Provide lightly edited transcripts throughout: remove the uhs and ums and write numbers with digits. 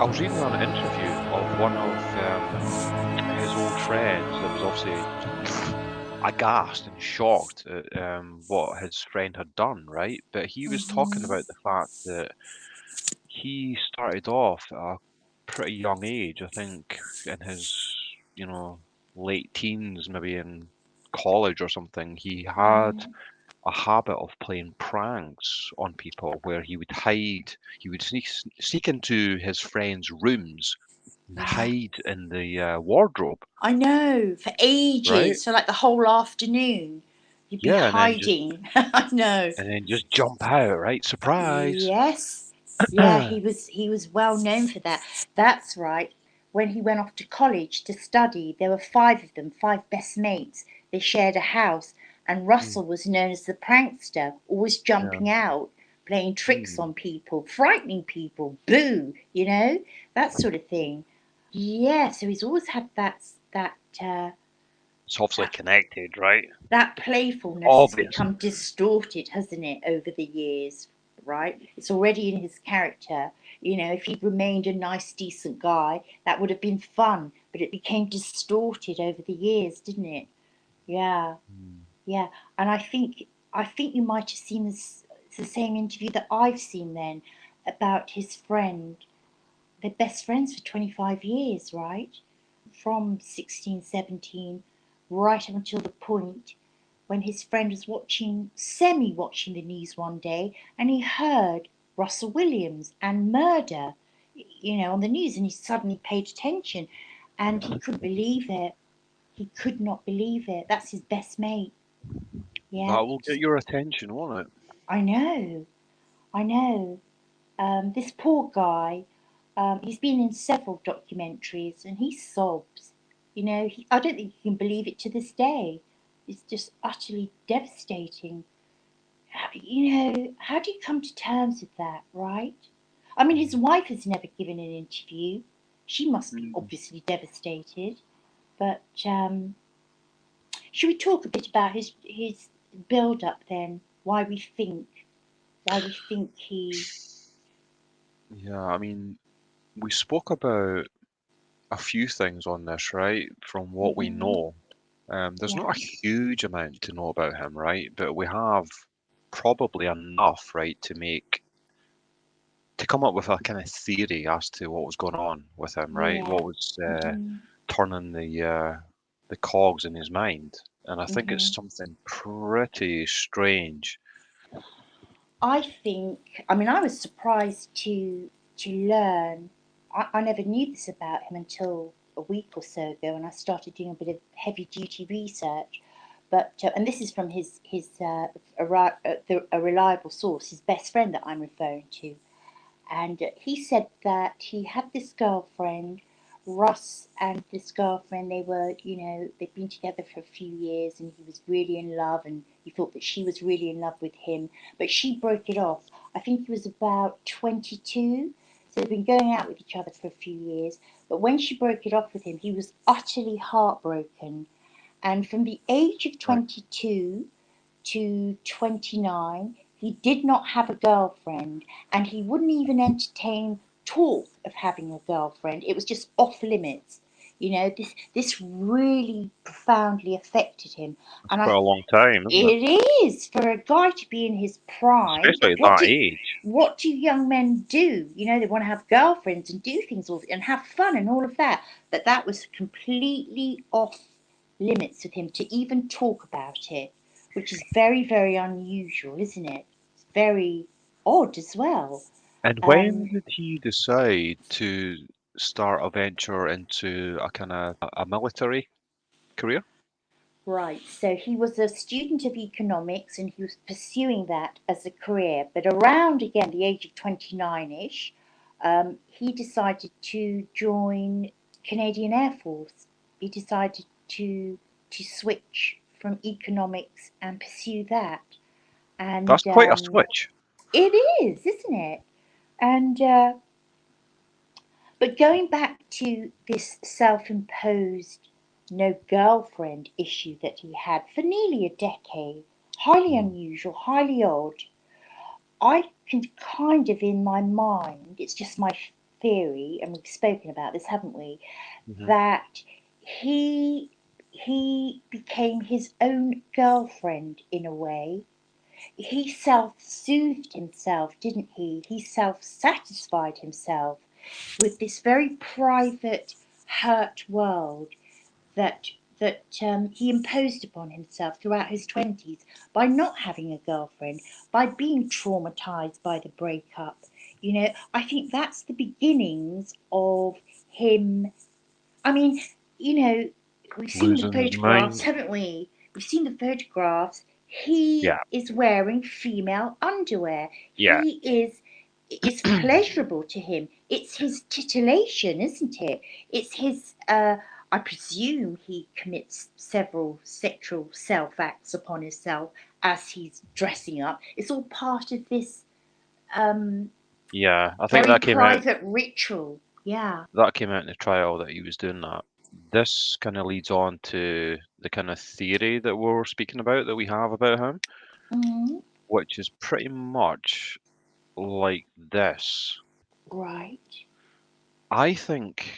was reading an interview of one of his old friends that was obviously aghast and shocked at what his friend had done, right? But he was talking Hmm. about the fact that he started off at a pretty young age, I think in his, you know, late teens, maybe in college or something. He had Yeah. a habit of playing pranks on people where he would sneak into his friends' rooms and Yeah. hide in the wardrobe, I know, for right? ages, for like the whole afternoon, you'd be Yeah, hiding. I know. and then just jump out, right? Surprise. Yes. Yeah, he was well known for that. That's right. When he went off to college to study, there were five of them, five best mates. They shared a house, and Mm, Russell was known as the prankster, always yeah. jumping out, playing tricks Mm. on people, frightening people, boo, that sort of thing. Yeah, so he's always had uh, It's obviously that connected, right? that playfulness has Obvious. become distorted, hasn't it, over the years, right? It's already in his character. If he'd remained a nice, decent guy, that would have been fun, but it became distorted over the years, didn't it? Yeah, Mm. yeah. And I think you might have seen this the same interview that I've seen then about his friend. They're best friends for 25 years, right? From 16, 17, right up until the point when his friend was watching the news one day, and he heard Russell Williams and murder, on the news, and he suddenly paid attention, and he couldn't believe it. He could not believe it. That's his best mate. Yeah, That will get your attention, won't it? I know, I know. This poor guy, he's been in several documentaries, and he sobs. I don't think he can believe it to this day. It's just utterly devastating. How do you come to terms with that, right? I mean, his wife has never given an interview. She must be Mm. obviously devastated. But should we talk a bit about his build up then? Why we think he? Yeah, I mean, we spoke about a few things on this, right? From what we Hmm. know. There's Yeah. not a huge amount to know about him, right? But we have probably enough, right, to come up with a kind of theory as to what was going on with him, right? Yeah. What was Hmm. turning the cogs in his mind, and I think Hmm. it's something pretty strange. I mean, I was surprised to learn. I never knew this about him until a week or so ago, and I started doing a bit of heavy duty research. But and this is from a reliable source, his best friend that I'm referring to, and he said that he had this girlfriend, Russ, and this girlfriend. They'd been together for a few years, and he was really in love, and he thought that she was really in love with him, but she broke it off. I think he was about 22, so they'd been going out with each other for a few years. But when she broke it off with him, he was utterly heartbroken. And from the age of Right. 22 to 29, he did not have a girlfriend, and he wouldn't even entertain talk of having a girlfriend. It was just off limits. This really profoundly affected him, That's and quite a long time, isn't it? it is for a guy to be in his prime. Especially at What that do age. what do young men do? They want to have girlfriends and do things and have fun and all of that. But that was completely off limits with him to even talk about it, which is very, very unusual, isn't it? It's very odd as well. And when Um, did he decide to start a venture into a kind of a military career? right, so he was a student of economics, and he was pursuing that as a career. But around again the age of 29 ish, he decided to join Canadian Air Force. He decided to switch from economics and pursue that. That's And quite a switch. it is, isn't it? And but going back to this self-imposed no girlfriend issue that he had for nearly a decade, highly Mm. unusual, highly odd. I can kind of, in my mind, it's just my theory, and we've spoken about this, haven't we? Hmm. That he he became his own girlfriend in a way. He self-soothed himself, didn't he? He self-satisfied himself with this very private, hurt world that he imposed upon himself throughout his 20s by not having a girlfriend, by being traumatized by the breakup. I think that's the beginnings of him. I mean, you know, we've seen the Losing his photographs, mind. haven't we? We've seen the photographs. He Yeah, is wearing female underwear. yeah, He is It's pleasurable to him. It's his titillation, isn't it? It's his I presume he commits several sexual self acts upon himself as he's dressing up. It's all part of this um, yeah. I think very that came out. private ritual. Yeah. That came out in the trial that he was doing that. This kind of leads on to the kind of theory that we're speaking about that we have about him, Mm, which is pretty much like this. right. I think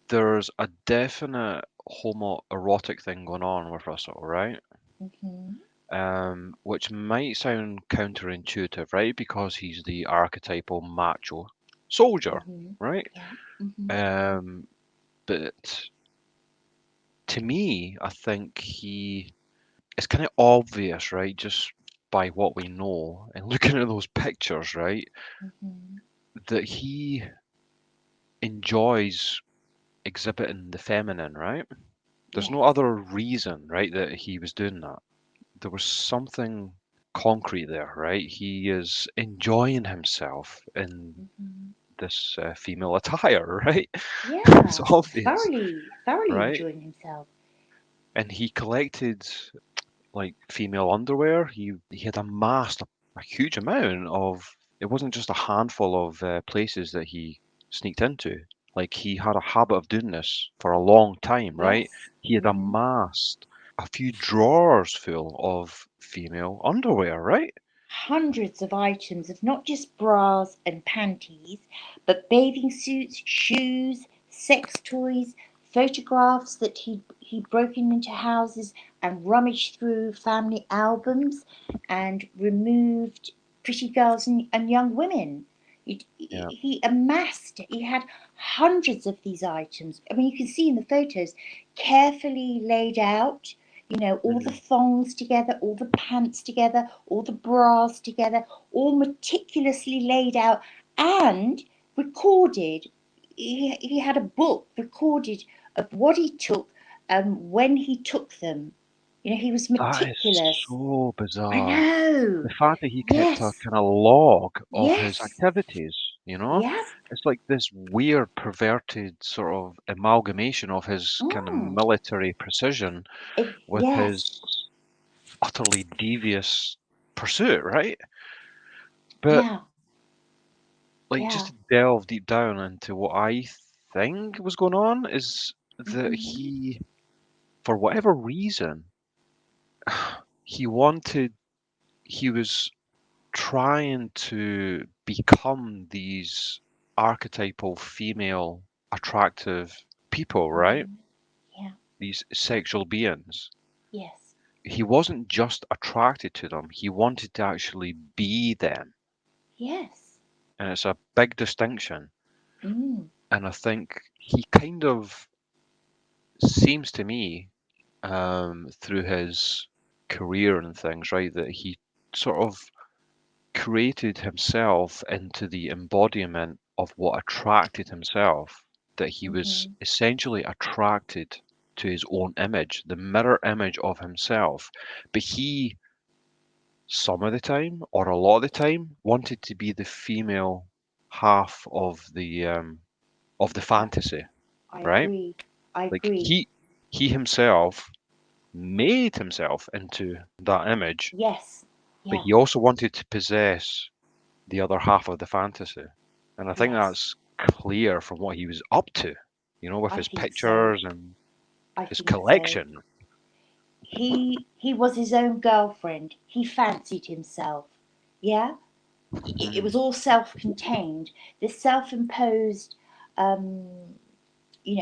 there's a definite homoerotic thing going on with Russell, right? Mm-hmm. Which might sound counterintuitive, right? Because he's the archetypal macho soldier, Mm-hmm. right? Yeah. Mm-hmm. Um, but to me, I think it's kind of obvious, right? Just by what we know and looking at those pictures, right? Mm-hmm. That he enjoys exhibiting the feminine, right? There's no Yes. other reason, right, that he was doing that. There was something concrete there, right? He is enjoying himself in Mm-hmm. this female attire, right? It's Yeah. obvious, Thoroughly right? enjoying himself. And he collected like female underwear. He had amassed a huge amount of. It wasn't just a handful of places that he sneaked into. Like he had a habit of doing this for a long time, right? Yes. He had Mm-hmm. amassed a few drawers full of female underwear, right? Hundreds of items of not just bras and panties, but bathing suits, shoes, sex toys, photographs that he'd broken into houses and rummaged through family albums and removed pretty girls and young women. Yeah. He had hundreds of these items. I mean, you can see in the photos, carefully laid out, all the Hmm. thongs together, all the pants together, all the bras together, all meticulously laid out and recorded. He had a book recorded of what he took and when he took them. He was That is meticulous. so I bizarre. know. The fact that he kept a Yes. kind of log of his Yes. activities, you know? Yep. It's like this weird, perverted sort of amalgamation of his kind of Mm. military precision with Yes. his utterly devious pursuit, right? But Yeah. like just Yeah. to delve deep down into what I think was going on is that Mm-hmm. for whatever reason, he wanted, he was trying to become these archetypal female attractive people, right? Mm-hmm. Yeah. These sexual beings. Yes. He wasn't just attracted to them, he wanted to actually be them. Yes. And it's a big distinction. Mm. And I think he kind of seems to me, through his career and things, right, that he sort of created himself into the embodiment of what attracted himself, that he was Mm-hmm. essentially attracted to his own image, the mirror image of himself. But he, some of the time, or a lot of the time, wanted to be the female half of the I, fantasy, I right? agree. I Like agree. he himself made himself into that image, Yes. but Yeah. he also wanted to possess the other half of the fantasy. And I think Yes. that's clear from what he was up to, with I his think so. pictures and I his think so. collection. He was his own girlfriend. He fancied himself. Yeah. It was all self-contained. This self-imposed, um,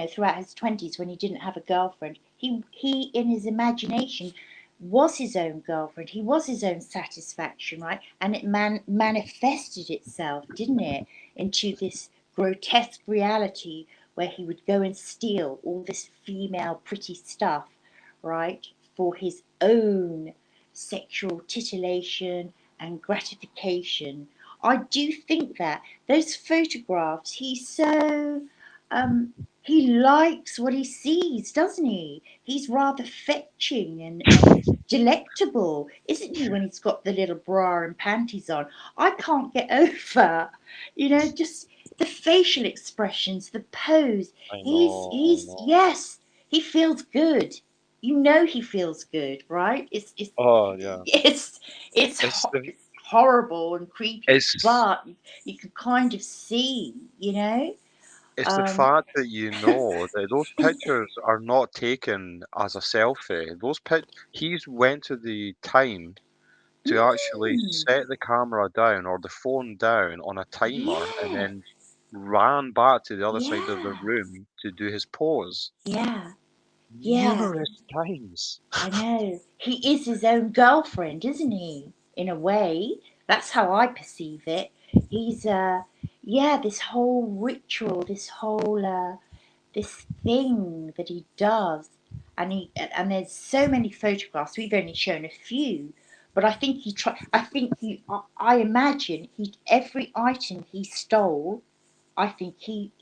throughout his 20s when he didn't have a girlfriend, he in his imagination was his own girlfriend. He was his own satisfaction, right? And it manifested itself, didn't it, into this grotesque reality where he would go and steal all this female pretty stuff, right, for his own sexual titillation and gratification. I do think that those photographs, he's so he likes what he sees, doesn't he? He's rather fetching and delectable, isn't he, when he's got the little bra and panties on? I can't get over, just the facial expressions, the pose. I He's know, I he's know. yes, he feels good. He feels good, right? It's Oh yeah. it's it's It's the it's horrible and creepy, it's but you can kind of see, it's the um, fact that you know that those pictures are not taken as a selfie. He's went to the time to actually mm, set the camera down or the phone down on a timer and yeah, then ran back to the other side of the yeah, room to do his pose. yeah, yeah. Numerous times. I know. He is his own girlfriend, isn't he? In a way, that's how I perceive it. He's yeah, this whole ritual, this thing that he does, and there's so many photographs. We've only shown a few, but I think he try. I think I imagine he every item he stole. I think he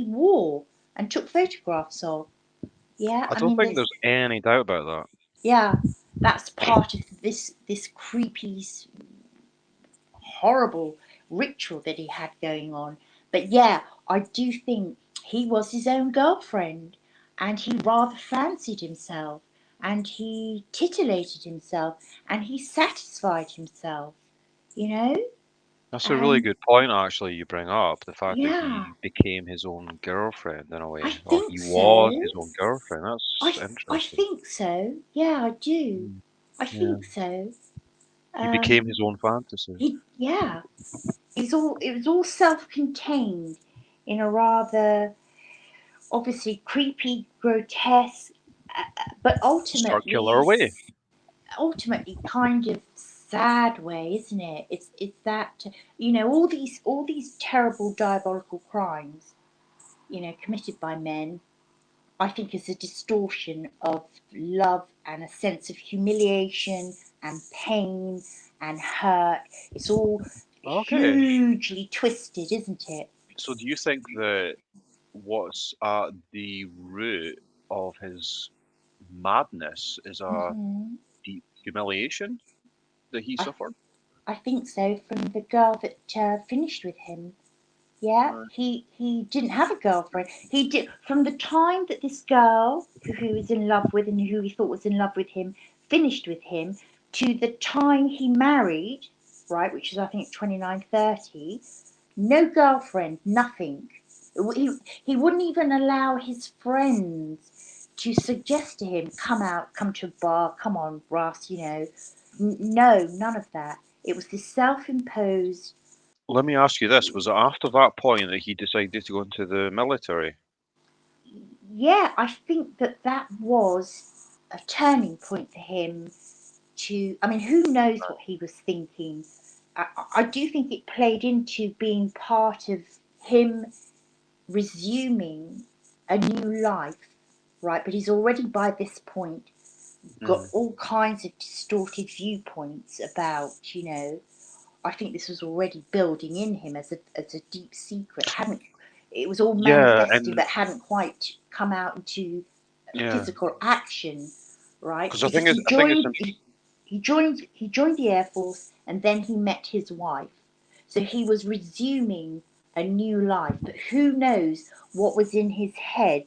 wore and took photographs of. Yeah, I I don't mean, think there's there's any doubt about yeah, that's part of this creepy, horrible ritual that he had going on. But yeah, I do think he was his own girlfriend, and he rather fancied himself, and he titillated himself, and he satisfied himself. You know, That's a really and good point, actually, you bring up the fact that yeah, he became his own girlfriend in a I way, or think he was so. his own girlfriend. That's I interesting. think so. Yeah, I do. Mm, I yeah, think so. he became his Um, own fantasy. yeah, it was all self-contained in a rather obviously creepy, grotesque, but Circular way. ultimately kind of sad way, isn't it? It's that all these terrible diabolical crimes, committed by men. I think is a distortion of love and a sense of humiliation and pain and hurt. It's all Okay. hugely twisted, isn't it? So do you think that what's at the root of his madness is a Hmm. deep humiliation that he I suffered? I think so. From the girl that finished with him. Yeah, Right. he didn't have a girlfriend. He did from the time that this girl who he was in love with and who he thought was in love with him finished with him to the time he married, right, which is I think 29, 30. No girlfriend, nothing. He wouldn't even allow his friends to suggest to him, come out, come to a bar, come on, Russ, No, none of that. It was this self imposed. Let me ask you this: was it after that point that he decided to go into the military? Yeah, I think that was a turning point for him I mean, who knows what he was thinking? I do think it played into being part of him resuming a new life, right? But he's already by this point got Mm. all kinds of distorted viewpoints about, I think this was already building in him as a deep secret. Hadn't It was all Yeah, manifesting, and but hadn't quite come out into yeah, physical action, right? because Because I think it's he joined the air force, and then he met his wife, so he was resuming a new life. But who knows what was in his head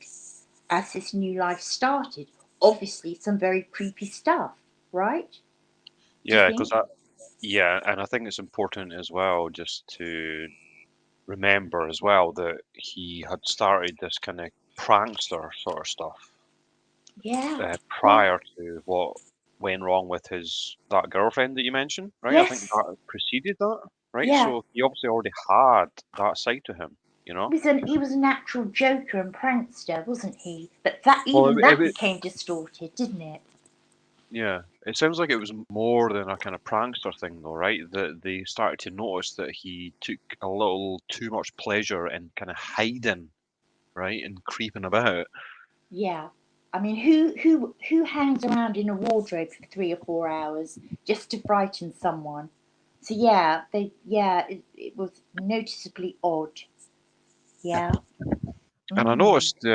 as this new life started? Obviously, some very creepy stuff, right? Do you yeah, because think? yeah, and I think it's important as well just to remember as well that he had started this kind of prankster sort of stuff Yeah. Well, prior to what went wrong with his that girlfriend that you mentioned, right? I think yes. that preceded that. right? Yeah. So he obviously already had that side to him, you know? He was a natural joker and prankster, wasn't he? But that Well, even that became distorted, didn't it? yeah, it sounds like it was more than a kind of prankster thing, though, right? That they started to notice that he took a little too much pleasure in kind of hiding, right, and creeping about. Yeah. I mean, who hangs around in a wardrobe for 3 or 4 hours just to frighten someone? So it was noticeably odd. Yeah. And I Mm. noticed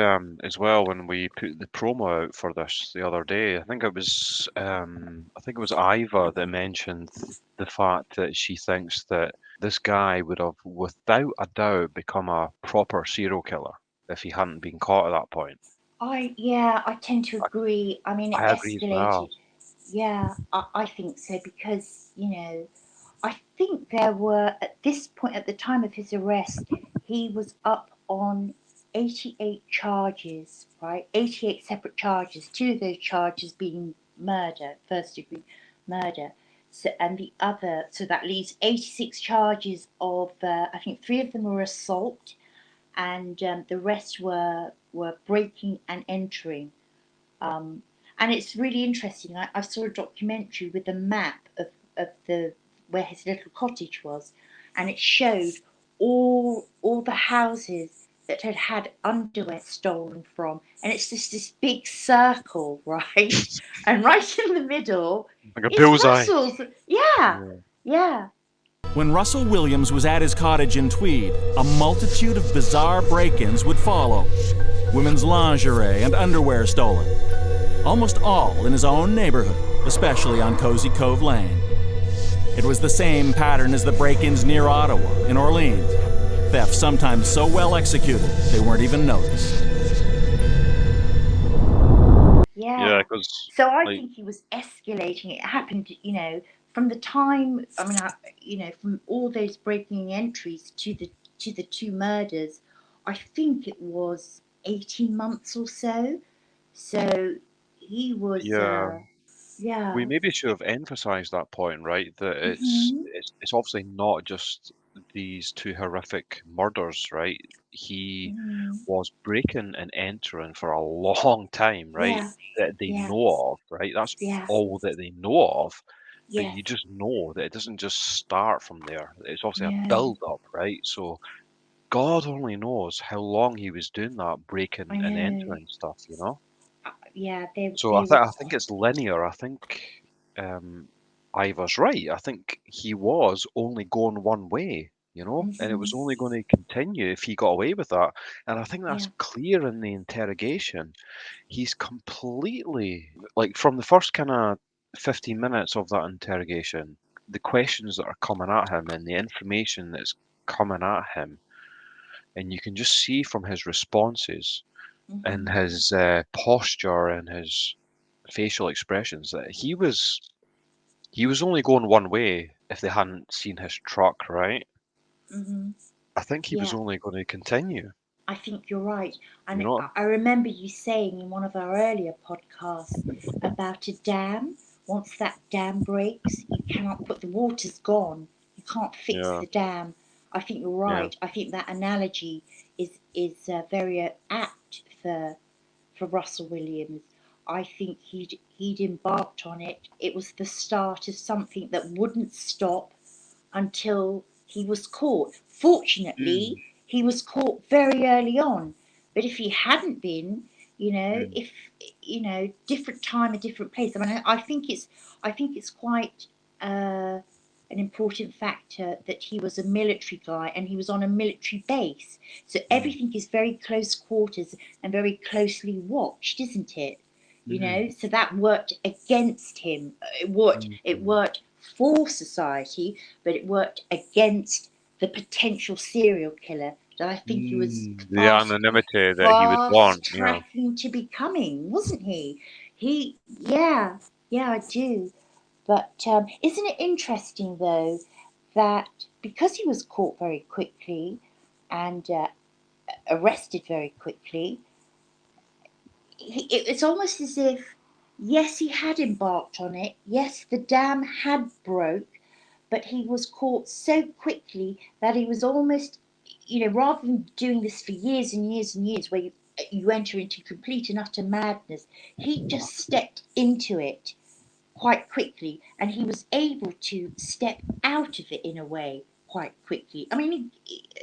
as well when we put the promo out for this the other day, I think it was Iva that mentioned the fact that she thinks that this guy would have without a doubt become a proper serial killer if he hadn't been caught at that point. I tend to I, agree. I mean, it I agree as escalated. well. Yeah, I think so because, I think there were, at this point, at the time of his arrest, he was up on 88 charges, right? 88 separate charges, two of those charges being murder, first degree murder. So, and the other, so that leaves 86 charges of, I think three of them were assault, and the rest were breaking and entering. Um, and it's really interesting. I saw a documentary with a map of the where his little cottage was, and it showed all the houses that had had underwear stolen from, and it's just this big circle, right? And right in the middle Like a is bullseye. Russell's. Yeah, Yeah. yeah. When Russell Williams was at his cottage in Tweed, a multitude of bizarre break-ins would follow. Women's lingerie and underwear stolen. Almost all in his own neighborhood, especially on Cozy Cove Lane. It was the same pattern as the break-ins near Ottawa, in Orleans. Thefts sometimes so well executed, they weren't even noticed. Yeah, Yeah. because So I like think he was escalating. It happened, from the time. I mean, from all those breaking entries to the two murders. I think it was 18 months or so. So he was, yeah, we yeah. maybe should have emphasized that point, right? That Mhm. it's obviously not just these two horrific murders, right? He Mhm. was breaking and entering for a long time, right? Yeah. That they Yeah. know of, right? That's Yeah. all that they know of. But Yes. you just know that it doesn't just start from there. It's obviously a No. build up, right? So God only knows how long he was doing that breaking I and know. entering stuff, you know? Yeah. So They would. I think it's linear. I think Ivar's right. I think he was only going one way, you know, and it was Mhm. only going to continue if he got away with that. And I think that's Yeah. clear in the interrogation. He's completely like from the first kind of 15 minutes of that interrogation, the questions that are coming at him and the information that's coming at him, and you can just see from his responses and Mhm. his posture and his facial expressions that he was only going one way if they hadn't seen his truck, right? Mhm. I think he was Yeah. only going to continue, I think you're right. you And know? I remember you saying in one of our earlier podcasts about a dam. Once that dam breaks, you cannot put the water's gone. You can't fix Yeah, the dam. I think you're yeah. right. I think that analogy is very apt for Russell Williams. I think he'd embarked on it. It was the start of something that wouldn't stop until he was caught. Fortunately, Mm, he was caught very early on. But if he hadn't been, mm, if different time, a different place. I mean, I think it's quite an important factor that he was a military guy and he was on a military base. So mm, everything is very close quarters and very closely watched, isn't it? mm, So that worked against him. It mm. worked for society, but it worked against the potential serial killer that I think he was The anonymity that he would want, fast yeah. tracking to becoming, wasn't he? Yeah, yeah, I do. But isn't it interesting though that because he was caught very quickly and arrested very quickly, it's almost as if yes, he had embarked on it. Yes, the dam had broke, but he was caught so quickly that he was almost, rather than doing this for years and years and years, where you enter into complete and utter madness, he just stepped into it quite quickly, and he was able to step out of it in a way quite quickly. I mean,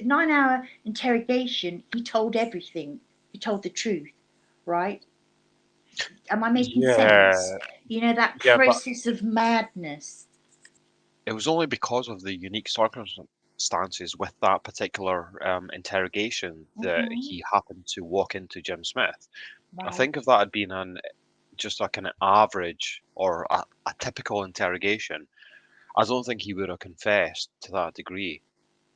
9-hour interrogation, he told everything. He told the truth, right? Am I making sense? Yeah, That yeah, but process of madness. it was only because of the unique circumstances with that particular interrogation that Hmm. he happened to walk into Jim Smith. I Right. think if that had been just a kind of average or a typical interrogation, I don't think he would have confessed to that degree.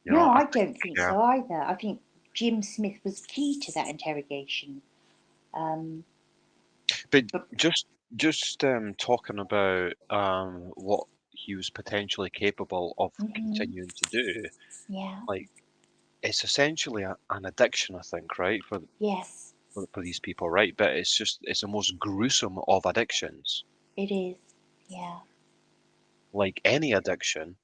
No, I I think, don't think yeah. so either. I think Jim Smith was key to that interrogation. Um, But but just talking about what he was potentially capable of hmm, continuing to do, yeah, like it's essentially an addiction, I think, right, yes, for these people, right? But it's the most gruesome of addictions. it is. Yeah. Like any addiction,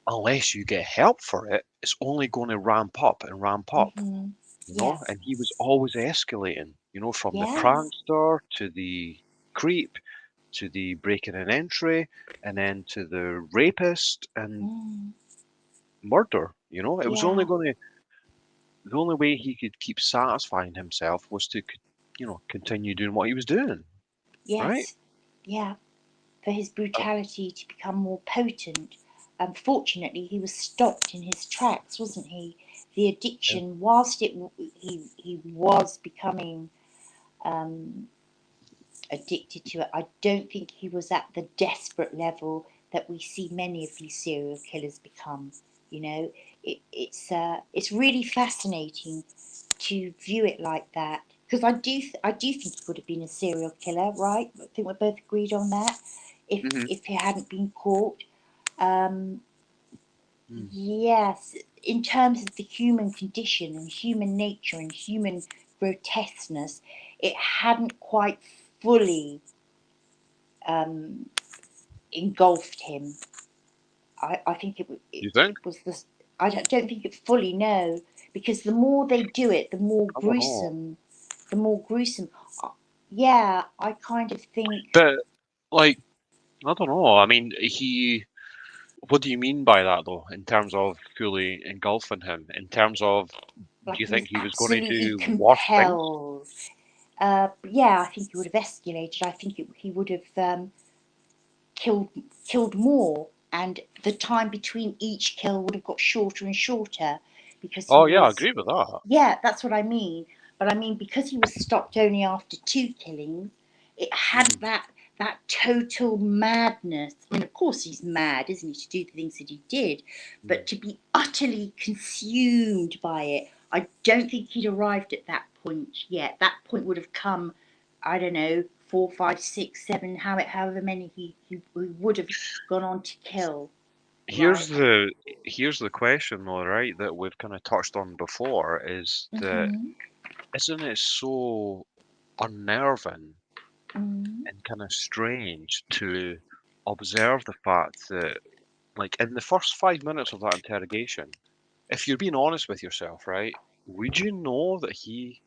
unless you get help for it, it's only going to ramp up and ramp up, Hmm. And Yes. he was always escalating, from the Yes. prankster to the creep to the breaking and entry and then to the rapist and Mm, murder. It was only yeah. going to the only way he could keep satisfying himself was to continue doing what he was doing, right? Yes. Yeah. For his brutality to become more potent. Fortunately, he was stopped in his tracks, wasn't he? The Yeah. addiction, whilst he was becoming um, addicted to it, I don't think he was at the desperate level that we see many of these serial killers become. It's really fascinating to view it like that, because I do think he would have been a serial killer, right? I think we're both agreed on that. If Hmm. if he hadn't been caught, um, yes, in terms of the human condition and human nature and human grotesqueness, it hadn't quite fully um, engulfed him. I think You think? it was this. I don't think it fully, no, because the more they do it, the more I don't know. gruesome. The more gruesome. Uh, Yeah, I kind of think But like, I don't know. I mean, he. What do you mean by that, though? In terms of fully engulfing him? In terms of, do like you he was think he was going to absolutely do worse things? compelled. Yeah, I think he would have escalated. I think he would have killed killed more, and the time between each kill would have got shorter and shorter because he Oh yeah, I was. agree with that. Yeah, that's what I mean. But I mean, because he was stopped only after 2 killings, it Hmm. hadn't that total madness. I mean, of course he's mad, isn't he, to do the things that he did, but to be utterly consumed by it, I don't think he'd arrived at that point yet. That point would have come, I don't know, 4, 5, 6, 7, however many he would have gone on to kill, Here's right? the here's the question though, right, that we've kind of touched on before is that Mm-hmm. isn't it so unnerving Mm-hmm. and kind of strange to observe the fact that, like, in the first 5 minutes of that interrogation, if you're being honest with yourself, right, would you know that he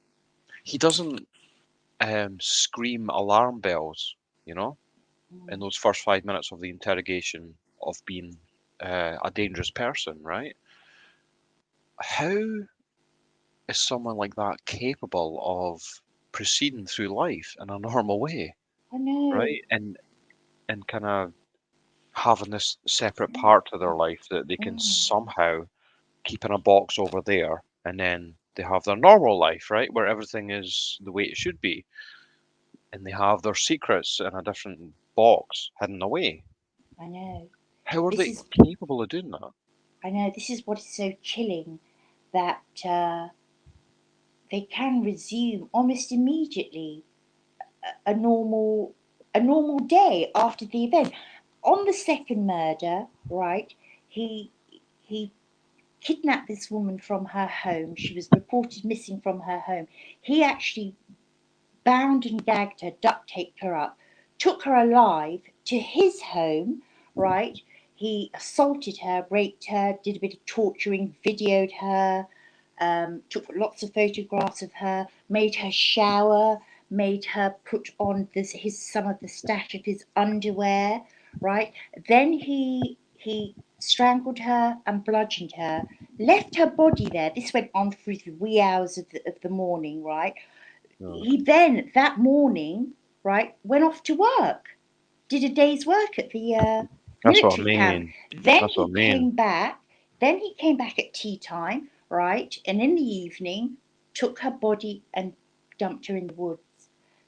doesn't scream alarm bells, you know, in those first 5 minutes of the interrogation of being a dangerous person, right? How is someone like that capable of proceeding through life in a normal way, I know. right? And kind of having this separate part to their life that they can Mm. somehow keep in a box over there, and then they have their normal life, right, where everything is the way it should be, and they have their secrets in a different box hidden away. I know. How are This they is capable of doing that? I know this is what is so chilling, that they can resume almost immediately a normal a normal day after the event. On the second murder, right? He he kidnapped this woman from her home. She was reported missing from her home. He actually bound and gagged her, duct taped her up, took her alive to his home, right? he assaulted her, raped her, did a bit of torturing, videoed her, took lots of photographs of her, made her shower, made her put on some of the stash of his underwear, right? Then he strangled her and bludgeoned her, left her body there. This went on through the wee hours of the morning, right? No. He then, that morning, right, went off to work, did a day's work at the That's what I military camp. mean. Then That's what he I mean. came back. Then he came back at tea time, right? And in the evening, took her body and dumped her in the woods.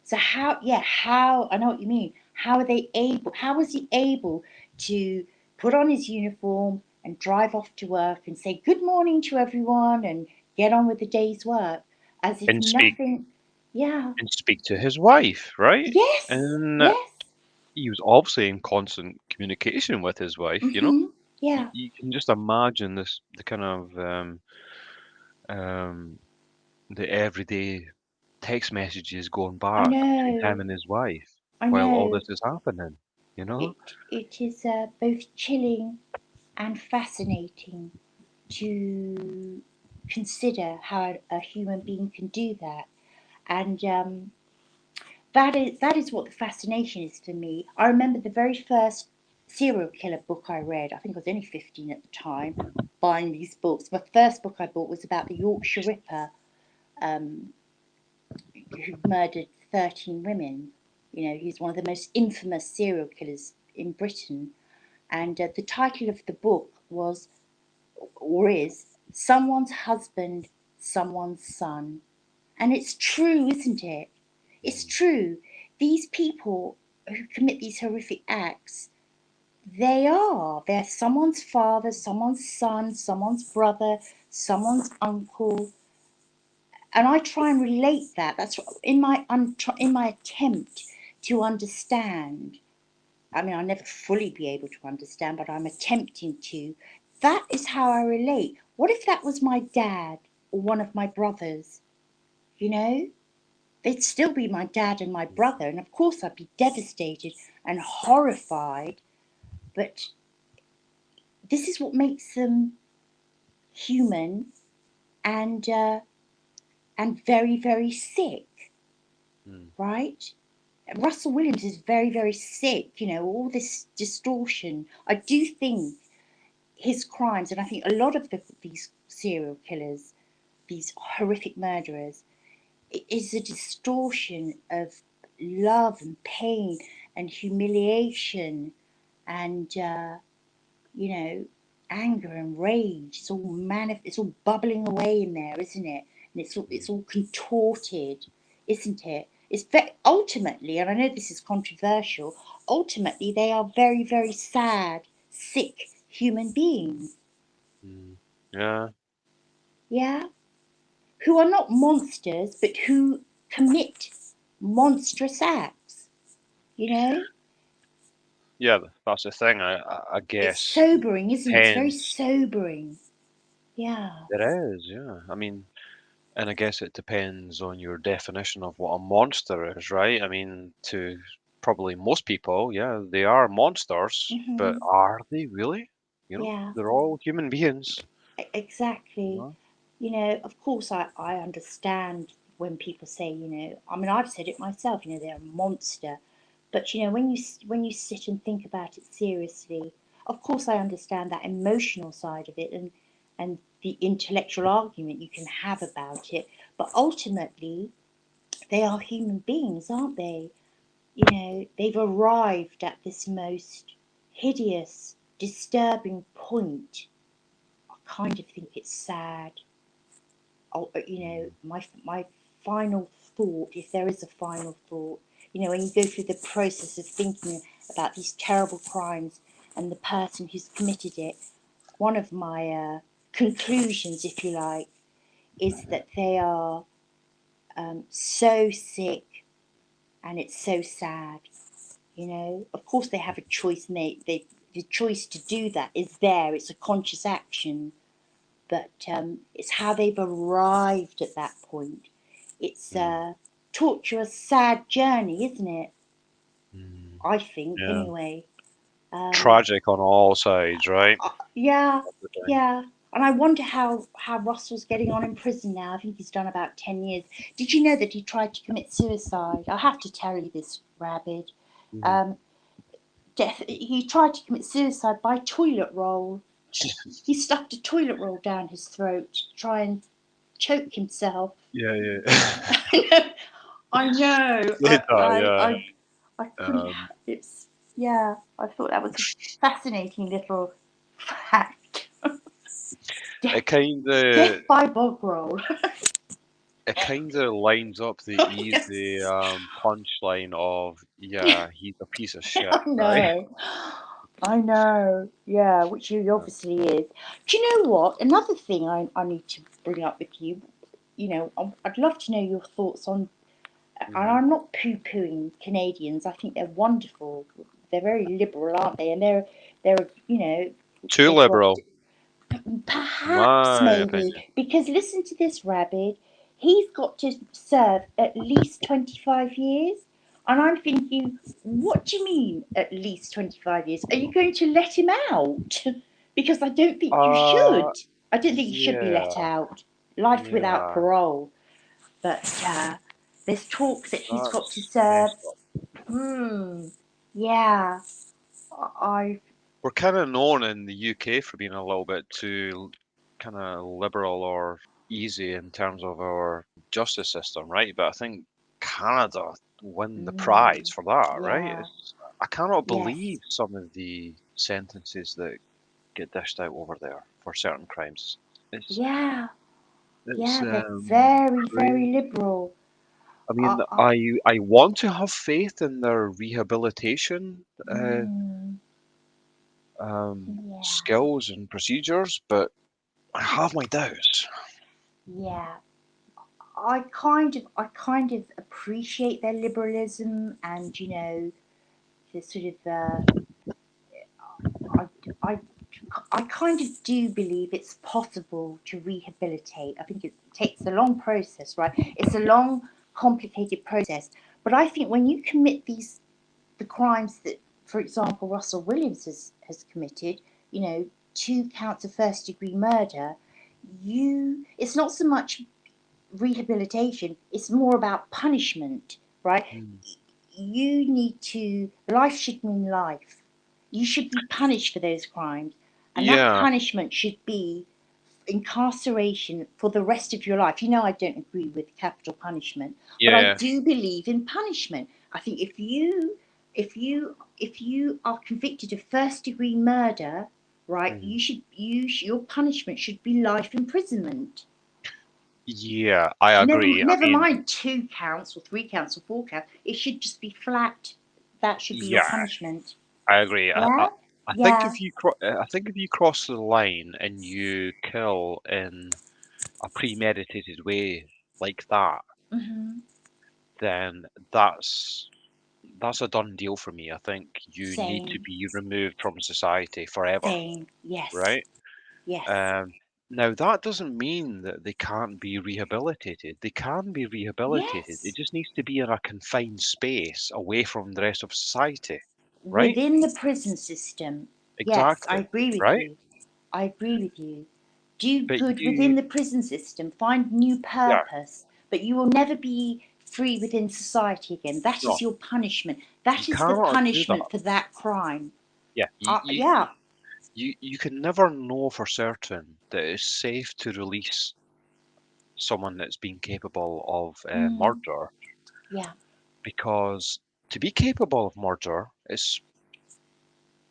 So how? Yeah, how? I know what you mean. How are they able? How was he able to put on his uniform and drive off to work and say good morning to everyone and get on with the day's work as if And speak nothing? Yeah. and speak to his wife, right? Yes. And Yes. he was obviously in constant communication with his wife, you know? Mhm. Yeah. You can just imagine the kind of um, the everyday text messages going I back between know. him and his wife I while all know. this is happening, you know? It is both chilling and fascinating to consider how a human being can do that, and that is what the fascination is for me. I remember the very first serial killer book I read. I think I was only 15 at the time, buying these books. My first book I bought was about the Yorkshire Ripper, um, who murdered 13 women. You know, he's one of the most infamous serial killers in Britain. And the title of the book was, or is, Someone's Husband, Someone's Son. And it's true, isn't it? It's true. These people who commit these horrific acts, they're someone's father, someone's son, someone's brother, someone's uncle. And I try and relate that. That's in my attempt to understand. I mean, I'll never fully be able to understand, but I'm attempting to. That is how I relate. What if that was my dad or one of my brothers? You know, they'd still be my dad and my brother, and of course I'd be devastated and horrified. But this is what makes them human and very very sick, Mm. right? Russell Williams is very, very sick, you know, all this distortion. I do think his crimes, and I think a lot of these serial killers, these horrific murderers, is a distortion of love and pain and humiliation and, you know, anger and rage. It's all bubbling away in there, isn't it? And it's all contorted, isn't it? It's ultimately, and I know this is controversial, ultimately they are very, very sad, sick human beings. Mm. Yeah. Yeah, who are not monsters, but who commit monstrous acts. You know, Yeah, that's the thing. I it's guess it sobering, isn't it? It's very depends. sobering. Yeah. It is, yeah. I mean, and I guess it depends on your definition of what a monster is, right? I mean, to probably most people, yeah, they are monsters, but Hmm. are they really? You know, Yeah. they're all human beings. You Exactly. know? You know, of course, I understand when people say, you know, I mean, I've said it myself, you know, they're a monster. But, you know, when you sit and think about it seriously, of course, I understand that emotional side of it and the intellectual argument you can have about it. But ultimately, they are human beings, aren't they? You know, they've arrived at this most hideous, disturbing point. I kind of think it's sad. You know, Mm. my final thought, if there is a final thought, you know, when you go through the process of thinking about these terrible crimes and the person who's committed it, one of my conclusions, if you like, is that they are so sick and it's so sad. You know, of course they have a choice, and the choice to do that is there. It's a conscious action, but it's how they've arrived at that point. It's Mm. a torturous, sad journey, isn't it? Mm. I think, Yeah. anyway. Tragic on all sides, right? Yeah, Everything. yeah. And I wonder how Russell's getting on in prison now. I think he's done about 10 years. Did you know that he tried to commit suicide? I have to tell you this, Rabid. Mhm. Um, he tried to commit suicide by toilet roll. He stuffed a toilet roll down his throat to try and choke himself. Yeah, yeah. I know. Did that, yeah. I couldn't. It's yeah. I thought that was a fascinating little fact. It Death, kind death of by bog roll. it kind of lines up the easy Yes. punchline of, yeah, he's a piece of shit, I right? know. I know. Yeah, which he obviously is. Do you know what? Another thing I need to bring up with you. I'd love to know your thoughts on. And Hmm. I'm not poo-pooing Canadians. I think they're wonderful. They're very liberal, aren't they? And they're Too they've got liberal, perhaps my maybe opinion. because listen to this, Rabid. He's got to serve at least 25 years. And I'm thinking, what do you mean at least 25 years? Are you going to let him out? Because I don't think you Uh, should. I don't think he should be yeah, let out. Life without yeah, parole. But there's talk that he's got to that's serve. messed up. Hmm. Yeah. I. We're kind of known in the UK for being a little bit too kind of liberal or easy in terms of our justice system, right? But I think Canada win the prize Mm, for that, right? yeah. I cannot Yes. believe some of the sentences that get dished out over there for certain crimes. It's Yeah. it's Yeah. They're very, crazy. very liberal. I Uh, mean, uh, I want to have faith in their rehabilitation mm, yeah. skills and procedures, but I have my doubts. Yeah. I kind of appreciate their liberalism and the sort of I, I, I kind of do believe it's possible to rehabilitate. I think it takes a long process, right? It's a long, complicated process. But I think when you commit the crimes that, for example, Russell Williams has committed, 2 counts of first degree murder, it's not so much rehabilitation, it's more about punishment, right? Mm. Life should mean life. You should be punished for those crimes. And that Yeah, punishment should be incarceration for the rest of your life. I don't agree with capital punishment, but I yeah. do believe in punishment. I think if you are convicted of first degree murder, right, Mhm. your punishment should be life imprisonment. Yeah, I Never, agree. I never mean, mind 2 counts or 3 counts or 4 counts. It should just be flat. That should be your yeah, punishment. I agree. Yeah, I think yeah. if I think if you cross the line and you kill in a premeditated way like that, Hmm. then that's a done deal for me. I think you need to Same, be removed from society forever, same. Yes, right? yes, Um, Now that doesn't mean that they can't be rehabilitated. They can be rehabilitated. It yes. just needs to be in a confined space away from the rest of society, right? Within the prison system, yes, I Exactly, agree with right? you. I agree with you. Do But good you, within the prison system, find new yeah, purpose, but you will never be free within society again. That no, is your punishment. you That is the cannot do that. punishment for that crime. Yeah, Yeah. you can never know for certain that it's safe to release someone that's been capable of Mm, murder, yeah. because to be capable of murder, it's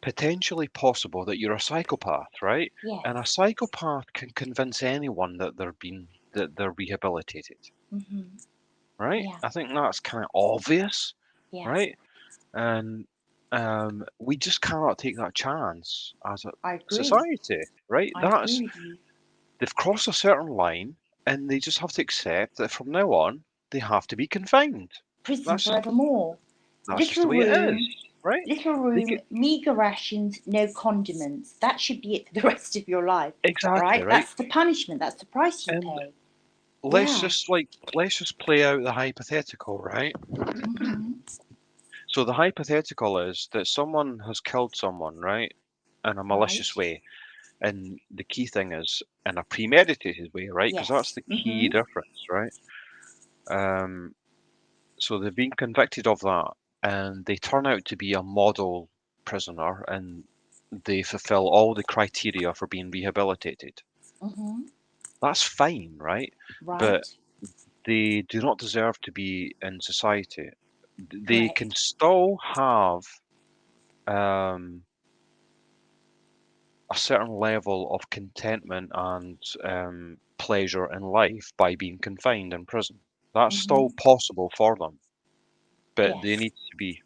potentially possible that you're a psychopath, right? Yes. And a psychopath can convince anyone that they're rehabilitated, Hmm. right? Yeah. I think that's kind of obvious, Yes. right? And we just cannot take that chance as a I agree. society, right? I That's agree with you. they've crossed a certain line, and they just have to accept that from now on they have to be confined. Prison That's just forevermore. that's just Little the way it is, room, right? little They room, get meager rations, no condiments. That should be it for the rest of your life, exactly right? right. That's the punishment. That's the price you And pay. Yeah. let's just play out the hypothetical, right? Hmm. So the hypothetical is that someone has killed someone, right, in a malicious Right. way, and the key thing is in a premeditated way, right? Because that's Yes. the key difference, right? Um, so they've been convicted of that, and they turn out to be a model prisoner, and they fulfill all the criteria for being rehabilitated. That's fine, right? But Right. they do not deserve to be in society. They can Correct. still have um, a certain level of contentment and pleasure in life by being confined in prison. That's still possible for them, but they Yes. need to be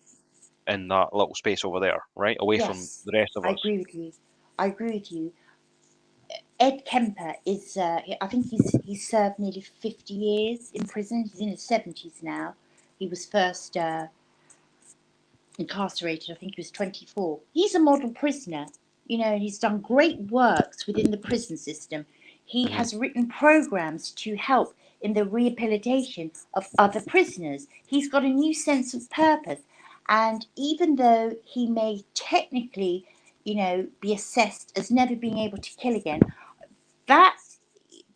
in that little space over there, right? Away from Yes. the rest of I us. agree with you. I agree with you. Ed Kemper is, I think he's served nearly 50 years in prison. He's in his 70s now. He was first incarcerated, I think he was 24. He's a model prisoner, and he's done great works within the prison system. He Hmm. has written programs to help in the rehabilitation of other prisoners. He's got a new sense of purpose. And even though he may technically, be assessed as never being able to kill again, that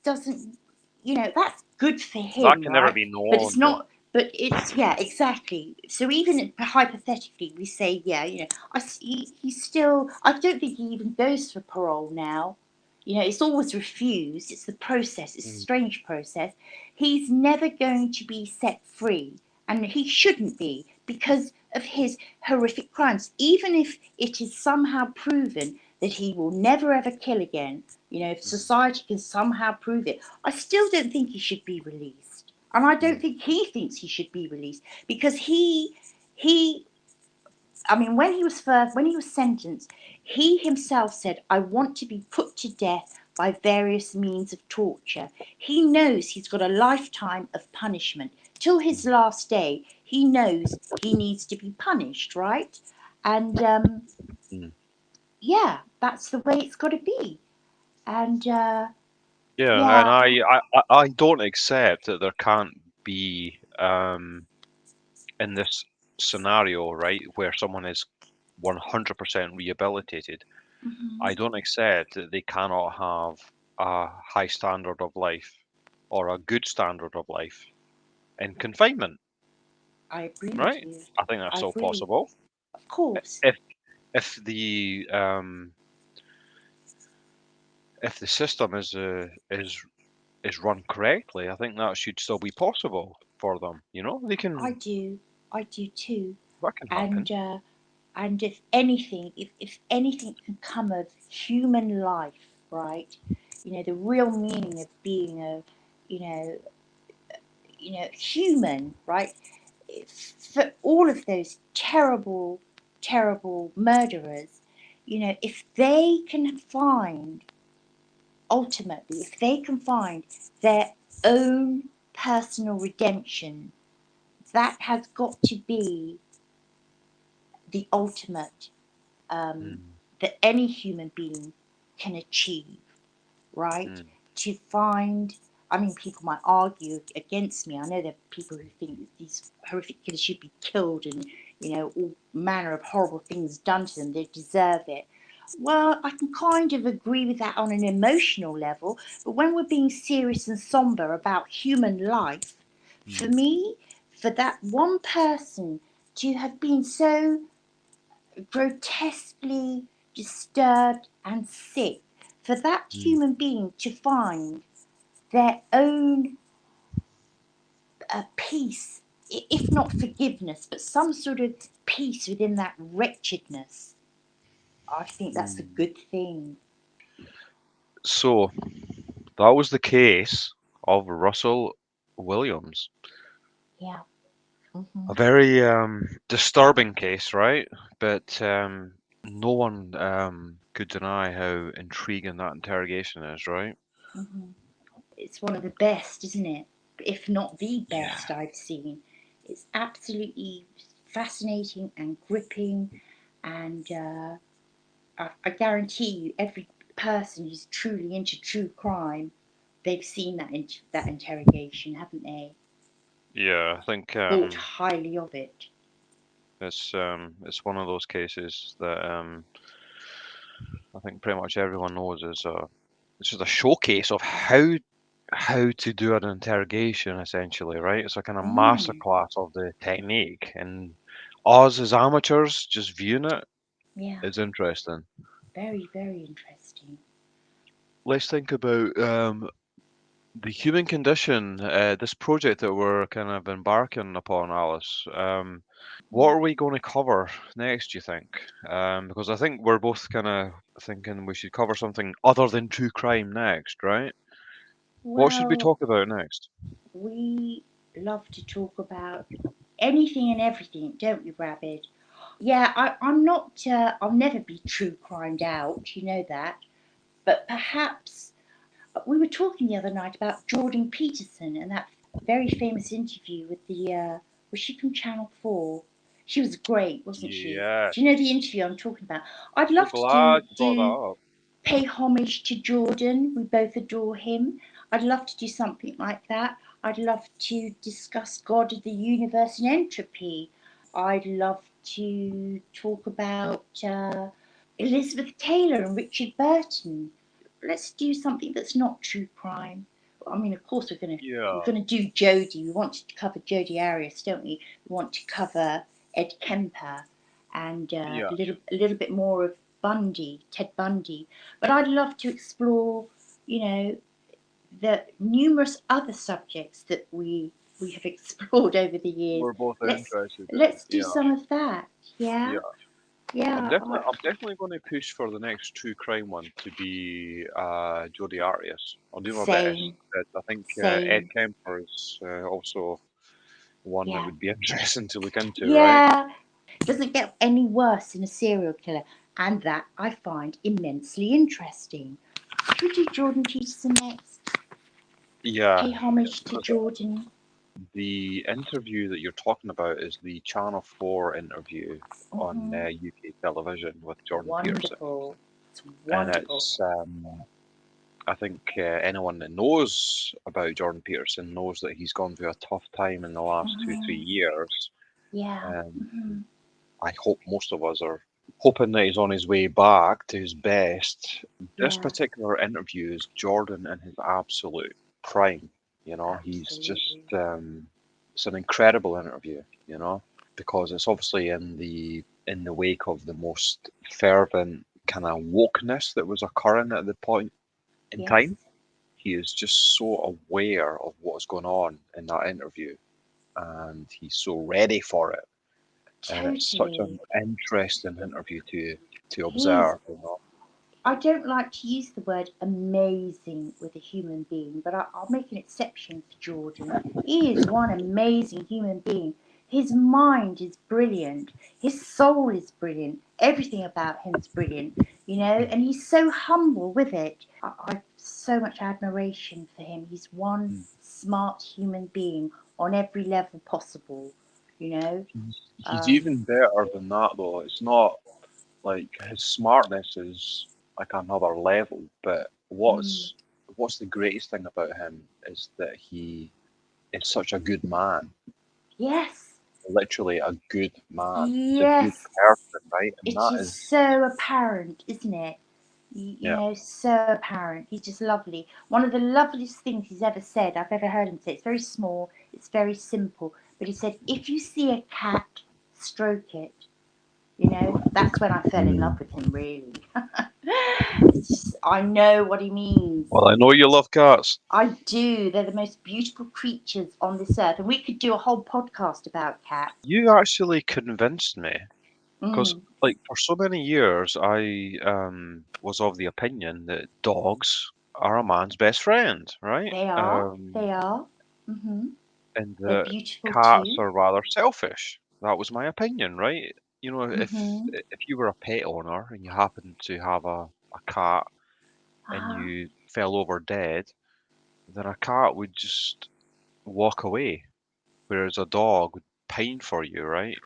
doesn't, that's good for That him, can never right? be But it's known, though. not, but it's, yeah, exactly. So even hypothetically, we say, yeah, he's still, I don't think he even goes for parole now. It's always refused. It's the process, it's a Mm, strange process. He's never going to be set free, and he shouldn't be because of his horrific crimes. Even if it is somehow proven that he will never ever kill again, if mm, society can somehow prove it, I still don't think he should be released. And I don't mm, think he thinks he should be released because he I mean, when he was sentenced, he himself said, "I want to be put to death by various means of torture." He knows he's got a lifetime of punishment. Till his mm, last day, he knows he needs to be punished, right? And mm. yeah, that's the way it's got to be. And Yeah, and yeah, I don't accept that there can't be in this scenario, right, where someone is 100% rehabilitated. I don't accept that they cannot have a high standard of life or a good standard of life in confinement, I agree with right? you. I think that's I still agree. possible. Of course. If if the um, if the system is run correctly, I think that should still be possible for them. You know, they I can do. I do too. that can And happen. if anything can come of human life, right? The real meaning of being a, you know, human, right? For all of those terrible, terrible murderers, if they can find, ultimately, if they can find their own personal redemption, that has got to be the ultimate, Mm, that any human being can achieve, right? mm, To find, I mean, people might argue against me. I know there are people who think that these horrific killers should be killed and, all manner of horrible things done to them. They deserve it. Well, I can kind of agree with that on an emotional level, but when we're being serious and somber about human life, for mm, me, for that one person to have been so grotesquely disturbed and sick, for that mm, human being to find their own peace, if not forgiveness, but some sort of peace within that wretchedness, I think that's a mm. good thing. So that was the case of Russell Williams. Yeah. A Hmm. very disturbing case, right? But no one could deny how intriguing that interrogation is, right? Hmm. It's one of the best, isn't it? If not the Yeah. best I've seen. It's absolutely fascinating and gripping, and I guarantee you, every person who's truly into true crime, they've seen that interrogation, haven't they? Yeah, I think Thought highly of it. It's one of those cases that I think pretty much everyone knows is it's just a showcase of how to do an interrogation essentially, right? It's a kind of Mm, masterclass of the technique, and us as amateurs just viewing it yeah, is interesting. very, very interesting. Let's think about the human condition, this project that we're kind of embarking upon, Alice. What are we going to cover next, do you think? Because I think we're both kind of thinking we should cover something other than true crime next, right? What should we Well, talk about next? we love to talk about anything and everything, don't we, Rabid? Yeah, I'm not, I'll never be true crimed out, you know that. But perhaps we were talking the other night about Jordan Peterson and that very famous interview with was she from Channel 4? She was great, wasn't she? Yeah, Do you know the interview I'm talking about? I'd so love to glad you brought do that up. pay homage to Jordan. We both adore him. I'd love to do something like that. I'd love to discuss God of the universe and entropy. I'd love to talk about Elizabeth Taylor and Richard Burton. Let's do something that's not true crime. I mean, of course, we're Yeah, gonna do Jodie. We want to cover Jodie Arias, don't we? We want to cover Ed Kemper and yeah. a little bit more of Ted Bundy. But I'd love to explore, you know, the numerous other subjects that we have explored over the years. We're both Let's interested in. let's do Yeah, some of that. Yeah, yeah. yeah. I'm definitely going to push for the next true crime one to be Jodi Arias. I'll do my best. Same, I think Ed same. Kemper is also one that Yeah, would be interesting to look into, right? yeah. Doesn't get any worse than a serial killer, and that I find immensely interesting. Should we do Jordan Peterson next? Yeah, Pay homage to because Jordan. the interview that you're talking about is the Channel 4 interview on Hmm. UK television with Jordan Peterson. Wonderful. It's And wonderful. I think anyone that knows about Jordan Peterson knows that he's gone through a tough time in the last two, Hmm. 3 years. Yeah. Um, Hmm. I hope most of us are hoping that he's on his way back to his best. This Yeah. particular interview is Jordan in his absolute prime. He's just Absolutely. it's an incredible interview. Because it's obviously in the wake of the most fervent kind of wokeness that was occurring at the point in Yes. time. He is just so aware of what's going on in that interview, and he's so ready for it. And it's such an Totally. interesting interview to He's observe. I don't like to use the word amazing with a human being, but I'll make an exception for Jordan. He is one amazing human being. His mind is brilliant. His soul is brilliant. Everything about him is brilliant, and he's so humble with it. I've so much admiration for him. He's one Mm. smart human being on every level possible, you know. He's Um, even better than that though. It's not like his smartness is like another level, but mm, what's the greatest thing about him is that he is such a good man. yes, Literally a good man. He's a good yes. person, right? And It that is is, so apparent, isn't it? yeah. So apparent. He's just lovely. One of the loveliest things he's ever said, I've ever heard him say. It's very small, it's very simple. But he said, if you see a cat, stroke it. That's when I fell in love Mm. with him, really. I know what he means. Well, I know you love cats. I do. They're the most beautiful creatures on this earth. And we could do a whole podcast about cats. You actually convinced me because, Mm, like, for so many years, I was of the opinion that dogs are a man's best friend, right? they are. They are. Hmm. And They're that beautiful cats too. are rather selfish. That was my opinion, right? Hmm. If you were a pet owner and you happened to have a cat and Uh-huh. you fell over dead, then a cat would just walk away, whereas a dog would pine for you, right?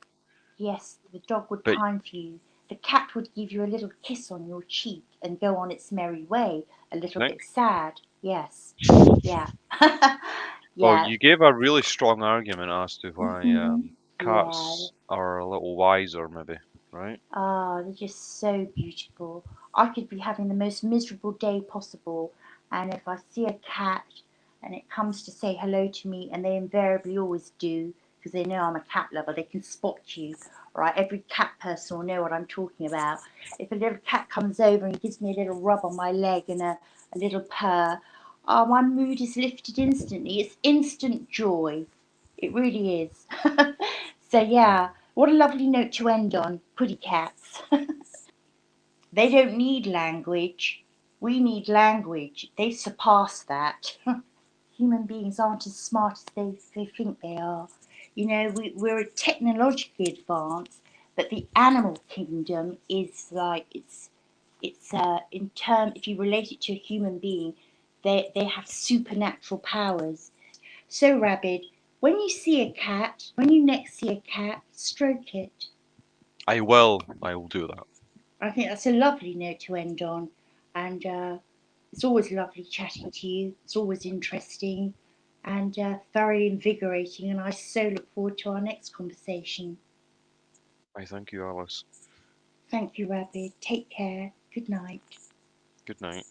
Yes, the dog would But pine for you. The cat would give you a little kiss on your cheek and go on its merry way, a little think, bit sad. Yes. Yeah. well, Yeah. you gave a really strong argument as to why Hmm. cats are a little wiser, maybe, right? They're just so beautiful. I could be having the most miserable day possible, and if I see a cat and it comes to say hello to me, and they invariably always do, because they know I'm a cat lover, they can spot you, right? Every cat person will know what I'm talking about. If a little cat comes over and gives me a little rub on my leg and a little purr, oh, my mood is lifted instantly. It's instant joy. It really is. So, yeah, what a lovely note to end on. Pretty cats. They don't need language. We need language. They surpass that. Human beings aren't as smart as they think they are. You know, we're technologically advanced, but the animal kingdom is like it's in term, if you relate it to a human being, they have supernatural powers. So, Rabid, when you see a cat, when you next see a cat, stroke it. I will do that. I think that's a lovely note to end on, and it's always lovely chatting to you. It's always interesting and thoroughly invigorating, and I so look forward to our next conversation. I thank you, Alice. Thank you, Rabid. Take care. Good night. Good night.